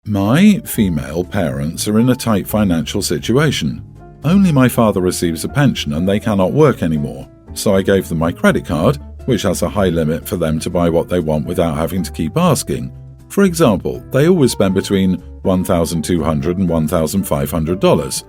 My female parents are in a tight financial situation. Only my father receives a pension and they cannot work anymore, so I gave them my credit card, which has a high limit for them to buy what they want without having to keep asking. For example, they always spend between $1,200 and $1,500.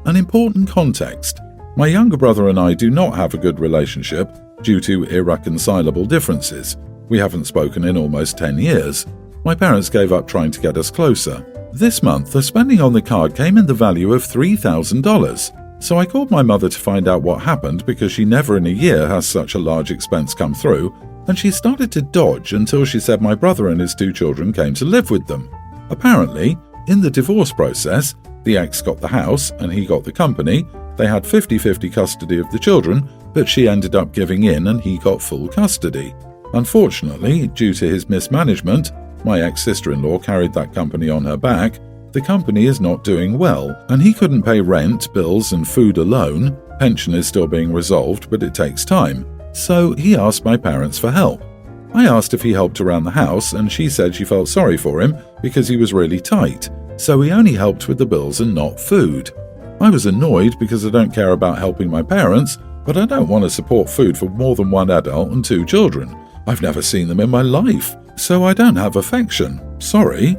An important context: my younger brother and I do not have a good relationship due to irreconcilable differences. We haven't spoken in almost 10 years. My parents gave up trying to get us closer. This month, the spending on the card came in the value of $3,000. So I called my mother to find out what happened because she never in a year has such a large expense come through, and she started to dodge until she said my brother and his 2 children came to live with them. Apparently, in the divorce process, the ex got the house and he got the company. They had 50-50 custody of the children, but she ended up giving in and he got full custody. Unfortunately, due to his mismanagement, my ex-sister-in-law carried that company on her back. The company is not doing well, and he couldn't pay rent, bills and food alone. Pension is still being resolved, but it takes time. So he asked my parents for help. I asked if he helped around the house, and she said she felt sorry for him because he was really tight, so he only helped with the bills and not food. I was annoyed because I don't care about helping my parents, but I don't want to support food for more than 1 adult and 2 children. I've never seen them in my life, so I don't have affection. Sorry.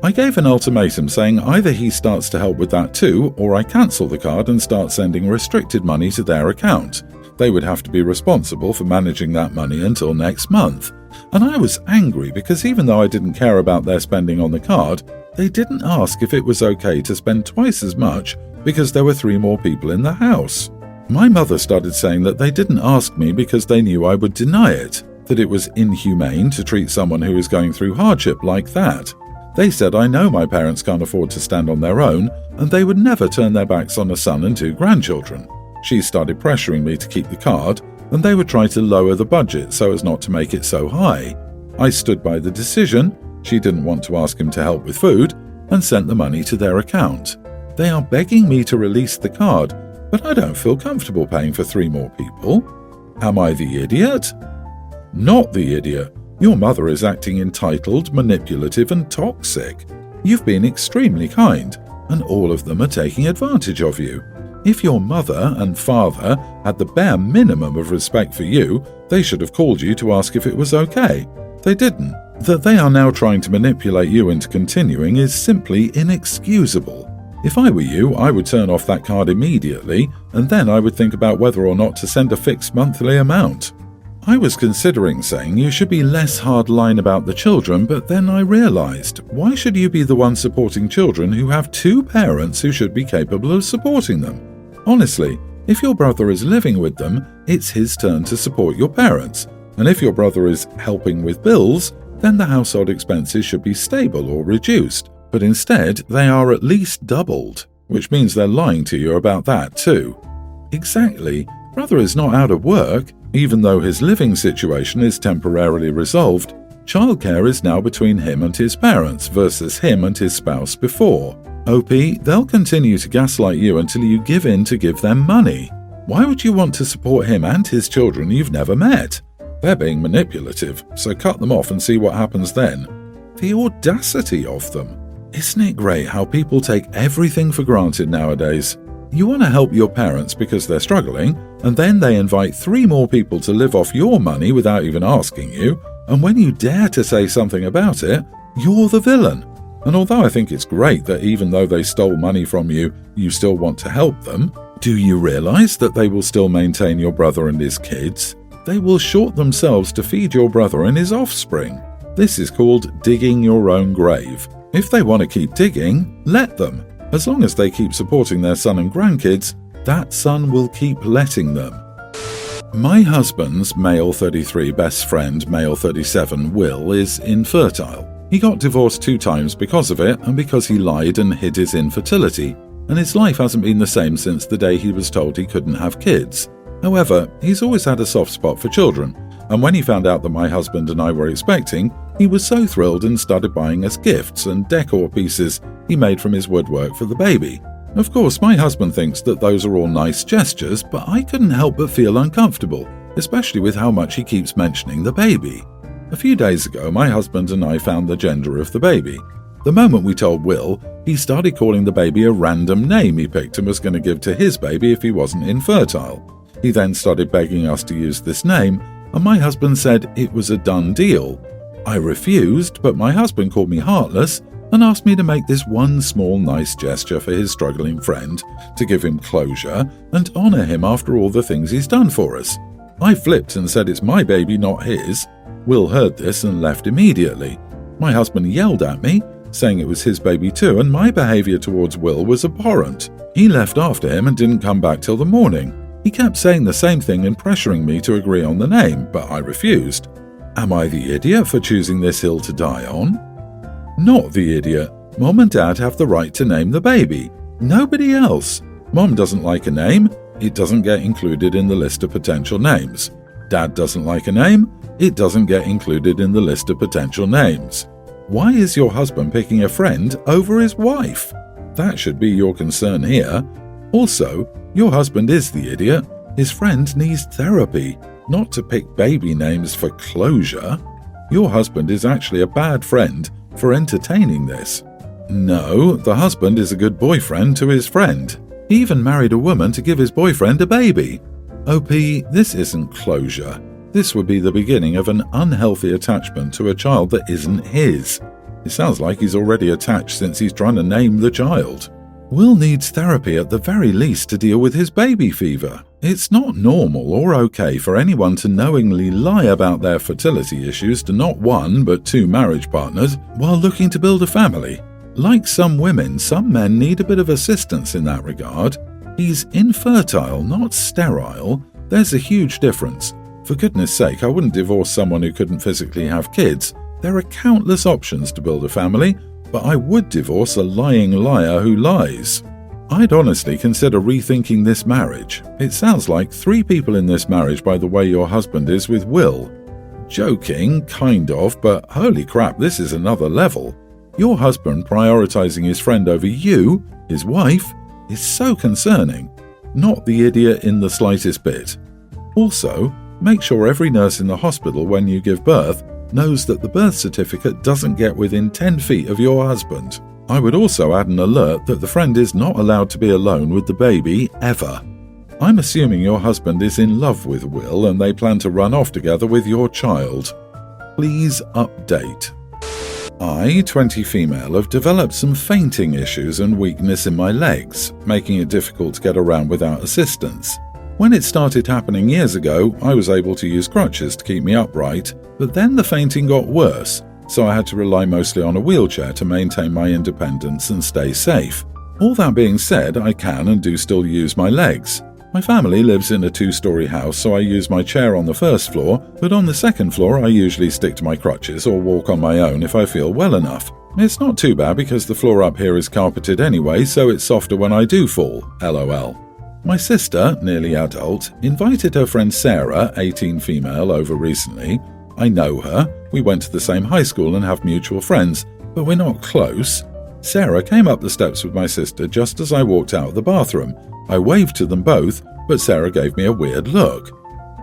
I gave an ultimatum saying either he starts to help with that too, or I cancel the card and start sending restricted money to their account. They would have to be responsible for managing that money until next month. And I was angry because even though I didn't care about their spending on the card, they didn't ask if it was okay to spend twice as much because there were 3 more people in the house. My mother started saying that they didn't ask me because they knew I would deny it, that it was inhumane to treat someone who is going through hardship like that. They said I know my parents can't afford to stand on their own, and they would never turn their backs on a son and 2 grandchildren. She started pressuring me to keep the card, and they would try to lower the budget so as not to make it so high. I stood by the decision. She didn't want to ask him to help with food, and sent the money to their account. They are begging me to release the card, but I don't feel comfortable paying for 3 more people. Am I the idiot? Not the idiot. Your mother is acting entitled, manipulative, and toxic. You've been extremely kind, and all of them are taking advantage of you. If your mother and father had the bare minimum of respect for you, they should have called you to ask if it was okay. They didn't. That they are now trying to manipulate you into continuing is simply inexcusable. If I were you, I would turn off that card immediately, and then I would think about whether or not to send a fixed monthly amount. I was considering saying you should be less hardline about the children, but then I realized, why should you be the one supporting children who have 2 parents who should be capable of supporting them? Honestly, if your brother is living with them, it's his turn to support your parents, and if your brother is helping with bills, then the household expenses should be stable or reduced, but instead they are at least doubled, which means they're lying to you about that too. Exactly, brother is not out of work. Even though his living situation is temporarily resolved, childcare is now between him and his parents versus him and his spouse before. OP, they'll continue to gaslight you until you give in to give them money. Why would you want to support him and his children you've never met? They're being manipulative, so cut them off and see what happens then. The audacity of them. Isn't it great how people take everything for granted nowadays? You want to help your parents because they're struggling, and then they invite 3 more people to live off your money without even asking you, and when you dare to say something about it, you're the villain. And although I think it's great that even though they stole money from you, you still want to help them, do you realize that they will still maintain your brother and his kids? They will short themselves to feed your brother and his offspring. This is called digging your own grave. If they want to keep digging, let them. As long as they keep supporting their son and grandkids, that son will keep letting them. My husband's male 33 best friend, male 37 Will, is infertile. He got divorced 2 times because of it and because he lied and hid his infertility, and his life hasn't been the same since the day he was told he couldn't have kids. However, he's always had a soft spot for children, and when he found out that my husband and I were expecting, he was so thrilled and started buying us gifts and decor pieces he made from his woodwork for the baby. Of course, my husband thinks that those are all nice gestures, but I couldn't help but feel uncomfortable, especially with how much he keeps mentioning the baby. A few days ago, my husband and I found the gender of the baby. The moment we told Will, he started calling the baby a random name he picked and was going to give to his baby if he wasn't infertile. He then started begging us to use this name, and my husband said it was a done deal. I refused, but my husband called me heartless and asked me to make this one small nice gesture for his struggling friend, to give him closure and honour him after all the things he's done for us. I flipped and said it's my baby, not his. Will heard this and left immediately. My husband yelled at me, saying it was his baby too, and my behaviour towards Will was abhorrent. He left after him and didn't come back till the morning. He kept saying the same thing and pressuring me to agree on the name, but I refused. Am I the idiot for choosing this hill to die on? Not the idiot. Mom and Dad have the right to name the baby. Nobody else. Mom doesn't like a name. It doesn't get included in the list of potential names. Dad doesn't like a name. It doesn't get included in the list of potential names. Why is your husband picking a friend over his wife? That should be your concern here. Also, your husband is the idiot. His friend needs therapy, not to pick baby names for closure. Your husband is actually a bad friend for entertaining this. No, the husband is a good boyfriend to his friend. He even married a woman to give his boyfriend a baby. OP, this isn't closure. This would be the beginning of an unhealthy attachment to a child that isn't his. It sounds like he's already attached since he's trying to name the child. Will needs therapy at the very least to deal with his baby fever. It's not normal or okay for anyone to knowingly lie about their fertility issues to not one but two marriage partners while looking to build a family. Like some women, some men need a bit of assistance in that regard. He's infertile, not sterile. There's a huge difference. For goodness sake, I wouldn't divorce someone who couldn't physically have kids. There are countless options to build a family, but I would divorce a lying liar who lies. I'd honestly consider rethinking this marriage. It sounds like 3 people in this marriage by the way your husband is with Will. Joking, kind of, but holy crap, this is another level. Your husband prioritizing his friend over you, his wife, is so concerning. Not the idiot in the slightest bit. Also, make sure every nurse in the hospital when you give birth knows that the birth certificate doesn't get within 10 feet of your husband. I would also add an alert that the friend is not allowed to be alone with the baby, ever. I'm assuming your husband is in love with Will and they plan to run off together with your child. Please update. I, 20 female, have developed some fainting issues and weakness in my legs, making it difficult to get around without assistance. When it started happening years ago, I was able to use crutches to keep me upright, but then the fainting got worse, so I had to rely mostly on a wheelchair to maintain my independence and stay safe. All that being said, I can and do still use my legs. My family lives in a 2-story house, so I use my chair on the first floor, but on the second floor I usually stick to my crutches or walk on my own if I feel well enough. It's not too bad because the floor up here is carpeted anyway, so it's softer when I do fall, lol. My sister, nearly adult, invited her friend Sarah, 18 female, over recently. I know her, we went to the same high school and have mutual friends, but we're not close. Sarah came up the steps with my sister just as I walked out of the bathroom. I waved to them both, but Sarah gave me a weird look.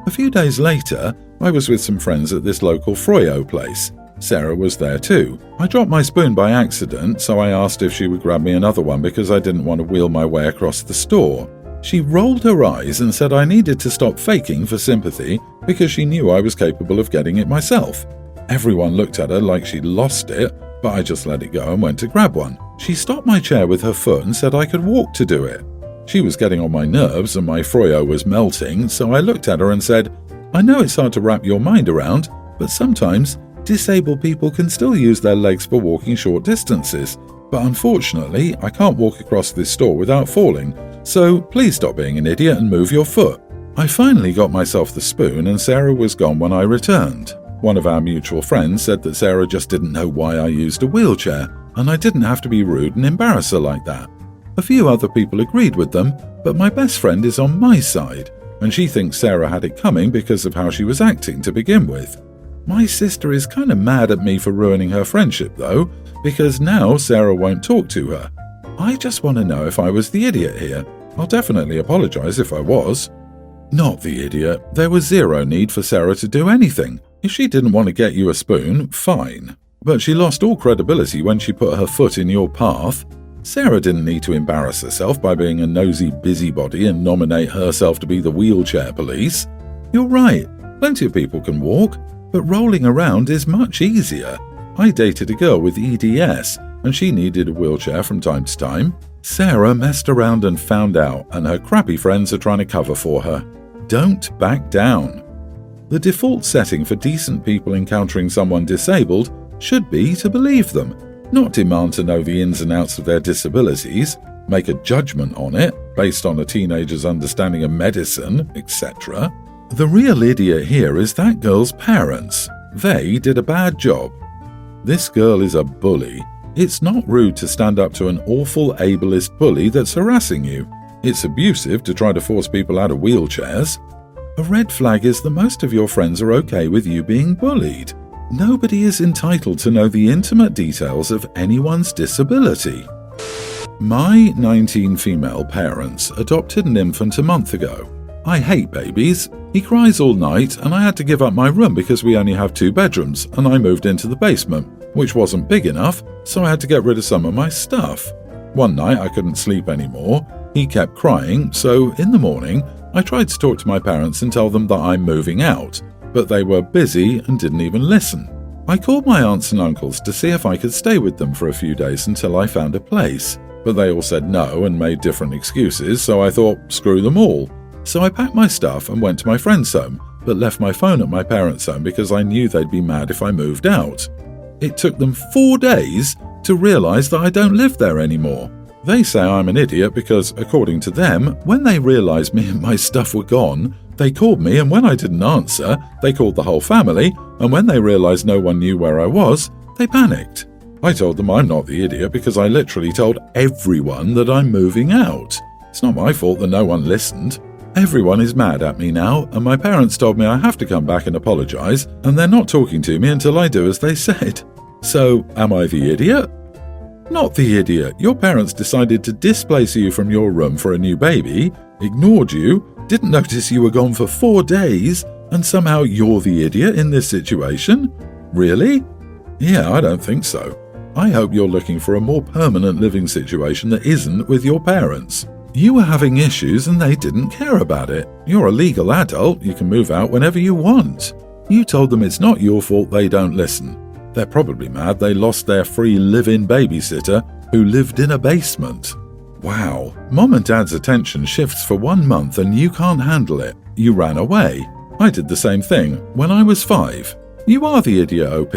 A few days later, I was with some friends at this local Froyo place. Sarah was there too. I dropped my spoon by accident, so I asked if she would grab me another one because I didn't want to wheel my way across the store. She rolled her eyes and said I needed to stop faking for sympathy because she knew I was capable of getting it myself. Everyone looked at her like she'd lost it, but I just let it go and went to grab one. She stopped my chair with her foot and said I could walk to do it. She was getting on my nerves and my Froyo was melting, so I looked at her and said, I know it's hard to wrap your mind around, but sometimes disabled people can still use their legs for walking short distances. But unfortunately, I can't walk across this store without falling, so please stop being an idiot and move your foot. I finally got myself the spoon and Sarah was gone when I returned. One of our mutual friends said that Sarah just didn't know why I used a wheelchair, and I didn't have to be rude and embarrass her like that. A few other people agreed with them, but my best friend is on my side, and she thinks Sarah had it coming because of how she was acting to begin with. My sister is kind of mad at me for ruining her friendship though, because now Sarah won't talk to her. I just want to know if I was the idiot here. I'll definitely apologize if I was. Not the idiot. There was zero need for Sarah to do anything. If she didn't want to get you a spoon, fine. But she lost all credibility when she put her foot in your path. Sarah didn't need to embarrass herself by being a nosy busybody and nominate herself to be the wheelchair police. You're right, plenty of people can walk, but rolling around is much easier. I dated a girl with EDS, and she needed a wheelchair from time to time. Sarah messed around and found out, and her crappy friends are trying to cover for her. Don't back down. The default setting for decent people encountering someone disabled should be to believe them, not demand to know the ins and outs of their disabilities, make a judgment on it based on a teenager's understanding of medicine, etc. The real idiot here is that girl's parents. They did a bad job. This girl is a bully. It's not rude to stand up to an awful ableist bully that's harassing you. It's abusive to try to force people out of wheelchairs. A red flag is that most of your friends are okay with you being bullied. Nobody is entitled to know the intimate details of anyone's disability. My 19 female parents adopted an infant a month ago. I hate babies. He cries all night and I had to give up my room because we only have 2 bedrooms and I moved into the basement, which wasn't big enough, so I had to get rid of some of my stuff. One night I couldn't sleep anymore. He kept crying, so in the morning I tried to talk to my parents and tell them that I'm moving out, but they were busy and didn't even listen. I called my aunts and uncles to see if I could stay with them for a few days until I found a place, but they all said no and made different excuses, so I thought, screw them all. So I packed my stuff and went to my friend's home, but left my phone at my parents' home because I knew they'd be mad if I moved out. It took them 4 days to realise that I don't live there anymore. They say I'm an idiot because, according to them, when they realised me and my stuff were gone, they called me, and when I didn't answer, they called the whole family, and when they realised no one knew where I was, they panicked. I told them I'm not the idiot because I literally told everyone that I'm moving out. It's not my fault that no one listened. Everyone is mad at me now, and my parents told me I have to come back and apologise, and they're not talking to me until I do as they said. So, am I the idiot? Not the idiot. Your parents decided to displace you from your room for a new baby, ignored you, didn't notice you were gone for 4 days, and somehow you're the idiot in this situation? Really? Yeah, I don't think so. I hope you're looking for a more permanent living situation that isn't with your parents. You were having issues and they didn't care about it. You're a legal adult, you can move out whenever you want. You told them it's not your fault they don't listen. They're probably mad they lost their free live-in babysitter who lived in a basement. Wow, Mom and Dad's attention shifts for 1 month and you can't handle it. You ran away. I did the same thing when I was 5. You are the idiot, OP.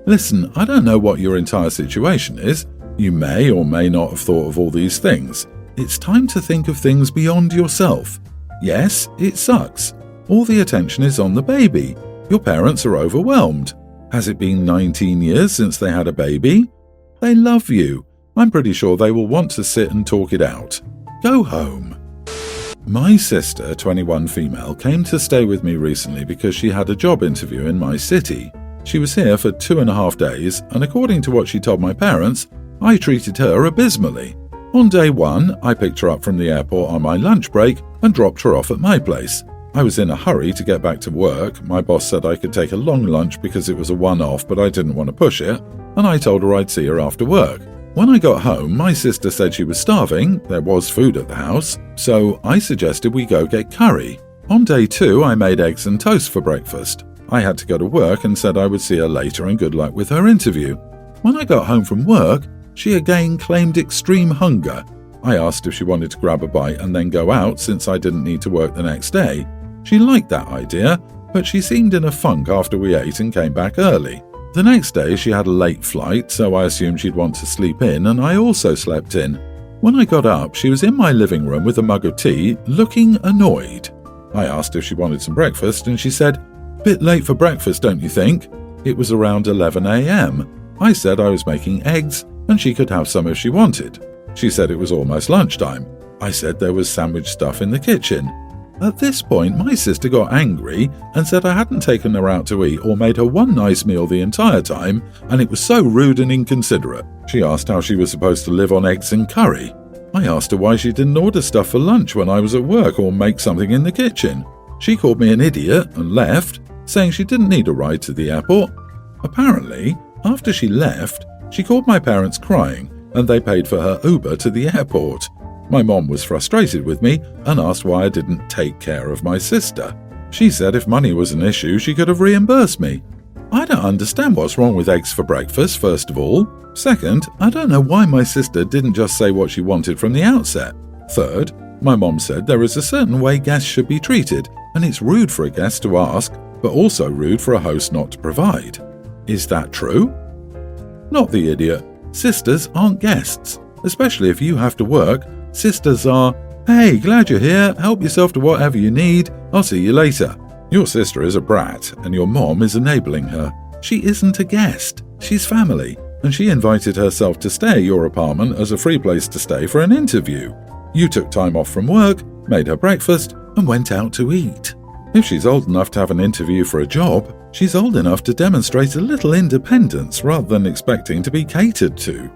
Listen, I don't know what your entire situation is. You may or may not have thought of all these things. It's time to think of things beyond yourself. Yes, it sucks. All the attention is on the baby. Your parents are overwhelmed. Has it been 19 years since they had a baby? They love you. I'm pretty sure they will want to sit and talk it out. Go home. My sister, 21 female, came to stay with me recently because she had a job interview in my city. She was here for 2.5 days, and according to what she told my parents, I treated her abysmally. On day 1, I picked her up from the airport on my lunch break and dropped her off at my place. I was in a hurry to get back to work. My boss said I could take a long lunch because it was a one-off, but I didn't want to push it, and I told her I'd see her after work. When I got home, my sister said she was starving. There was food at the house, so I suggested we go get curry. On day 2, I made eggs and toast for breakfast. I had to go to work and said I would see her later and good luck with her interview. When I got home from work, she again claimed extreme hunger. I asked if she wanted to grab a bite and then go out since I didn't need to work the next day. She liked that idea, but she seemed in a funk after we ate and came back early. The next day she had a late flight, so I assumed she'd want to sleep in, and I also slept in. When I got up, she was in my living room with a mug of tea, looking annoyed. I asked if she wanted some breakfast, and she said, "Bit late for breakfast, don't you think?" It was around 11 a.m. I said I was making eggs, and she could have some if she wanted. She said it was almost lunchtime. I said there was sandwich stuff in the kitchen. At this point, my sister got angry and said I hadn't taken her out to eat or made her one nice meal the entire time, and it was so rude and inconsiderate. She asked how she was supposed to live on eggs and curry. I asked her why she didn't order stuff for lunch when I was at work or make something in the kitchen. She called me an idiot and left, saying she didn't need a ride to the airport. Apparently, After she left, she called my parents crying and they paid for her Uber to the airport. My mom was frustrated with me and asked why I didn't take care of my sister. She said if money was an issue, she could have reimbursed me. I don't understand what's wrong with eggs for breakfast, first of all. Second, I don't know why my sister didn't just say what she wanted from the outset. Third, my mom said there is a certain way guests should be treated, and it's rude for a guest to ask, but also rude for a host not to provide. Is that true? Not the idiot. Sisters aren't guests. Especially if you have to work, sisters are, "Hey, glad you're here, help yourself to whatever you need, I'll see you later." Your sister is a brat, and your mom is enabling her. She isn't a guest, she's family, and she invited herself to stay at your apartment as a free place to stay for an interview. You took time off from work, made her breakfast, and went out to eat. If she's old enough to have an interview for a job, she's old enough to demonstrate a little independence rather than expecting to be catered to.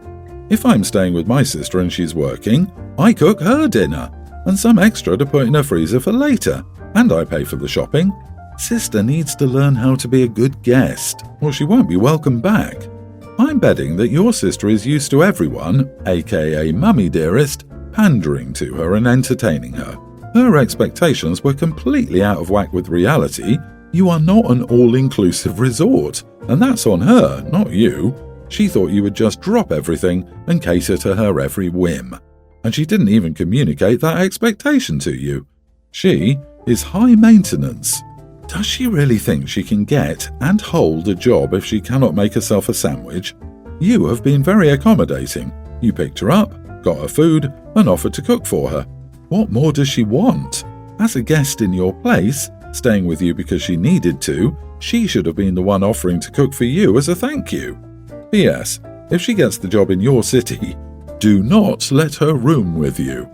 If I'm staying with my sister and she's working, I cook her dinner, and some extra to put in her freezer for later, and I pay for the shopping. Sister needs to learn how to be a good guest, or she won't be welcome back. I'm betting that your sister is used to everyone, aka Mummy Dearest, pandering to her and entertaining her. Her expectations were completely out of whack with reality. You are not an all-inclusive resort, and that's on her, not you. She thought you would just drop everything and cater to her every whim. And she didn't even communicate that expectation to you. She is high maintenance. Does she really think she can get and hold a job if she cannot make herself a sandwich? You have been very accommodating. You picked her up, got her food, and offered to cook for her. What more does she want? As a guest in your place, staying with you because she needed to, she should have been the one offering to cook for you as a thank you. P.S. If she gets the job in your city, do not let her room with you.